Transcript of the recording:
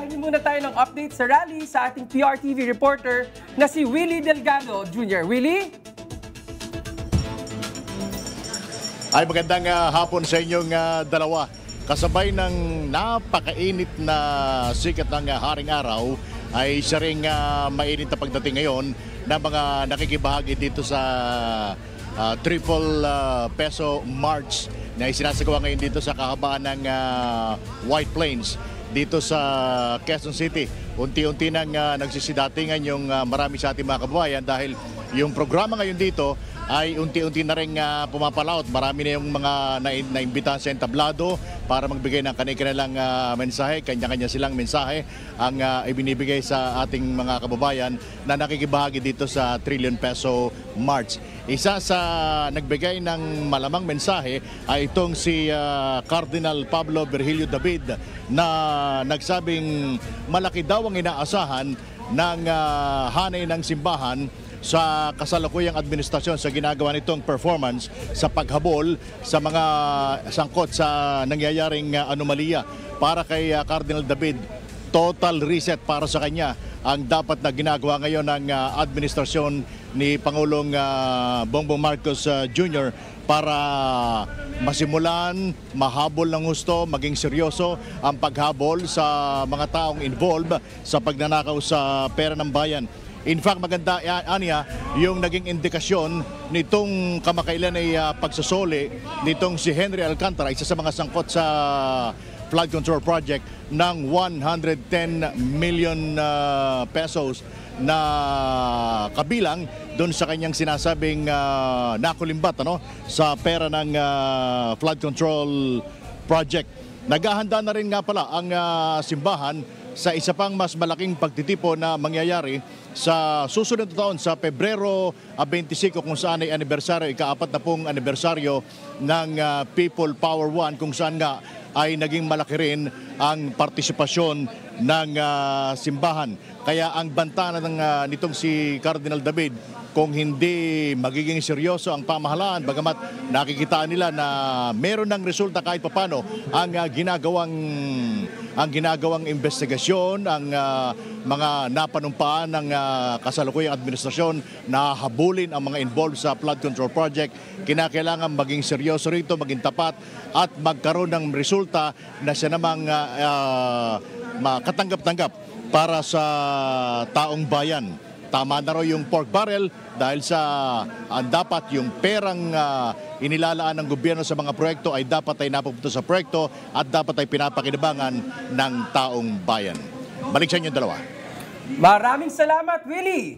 Hingi muna tayo ng update sa rally sa ating PRTV reporter na si Willie Delgado Jr. Willie? Ay magandang hapon sa inyong dalawa. Kasabay ng napakainit na sikat ng haring araw ay siya ring mainit na pagdating ngayon na mga nakikibahagi dito sa Triple Peso March na isinasagawa ngayon dito sa kahabaan ng White Plains dito sa Quezon City. Unti-unti nang nagsisidatingan yung marami sa ating mga kababayan dahil yung programa ngayon dito ay unti-unti na rin pumapalaot. Marami na yung mga naimbitahan sa entablado para magbigay ng kanilang mensahe. Kanya-kanya silang mensahe ang ibinibigay sa ating mga kababayan na nakikibahagi dito sa Trillion Peso March. Isa sa nagbigay ng malamang mensahe ay itong si Cardinal Pablo Virgilio David na nagsabing malaki daw ang inaasahan ng hanay ng simbahan sa kasalukuyang administrasyon sa ginagawa nitong performance sa paghabol sa mga sangkot sa nangyayaring anomalya. Para kay Cardinal David, total reset para sa kanya ang dapat na ginagawa ngayon ng administrasyon ni Pangulong Bongbong Marcos Jr. para masimulan, mahabol ng husto, maging seryoso ang paghabol sa mga taong involved sa pagnanakaw sa pera ng bayan. In fact, maganda Anya, yung naging indikasyon nitong kamakailan ay pagsasoli nitong si Henry Alcantara, isa sa mga sangkot sa flood control project ng 110 million pesos na kabilang doon sa kanyang sinasabing nakulimbat sa pera ng flood control project. Naghahanda na rin nga pala ang simbahan sa isa pang mas malaking pagtitipon na mangyayari sa susunod na taon sa Pebrero 25 kung saan ay anibersaryo, ika-40 anibersaryo ng People Power One, kung saan nga ay naging malaki rin ang partisipasyon ng simbahan. Kaya ang banta nitong si Cardinal David, kung hindi magiging seryoso ang pamahalaan, bagamat nakikita nila na meron ng resulta kahit papano ang ginagawang investigasyon, ang mga napanumpaan ng kasalukuyang administrasyon na habulin ang mga involved sa flood control project. Kinakailangan maging seryoso rito, maging tapat at magkaroon ng resulta na siya namang makatanggap-tanggap para sa taong bayan. Tama na raw yung pork barrel dahil sa dapat yung perang inilalaan ng gobyerno sa mga proyekto ay dapat ay napupunta sa proyekto at dapat ay pinapakinabangan ng taong bayan. Balik sa inyo dalawa. Maraming salamat, Willie!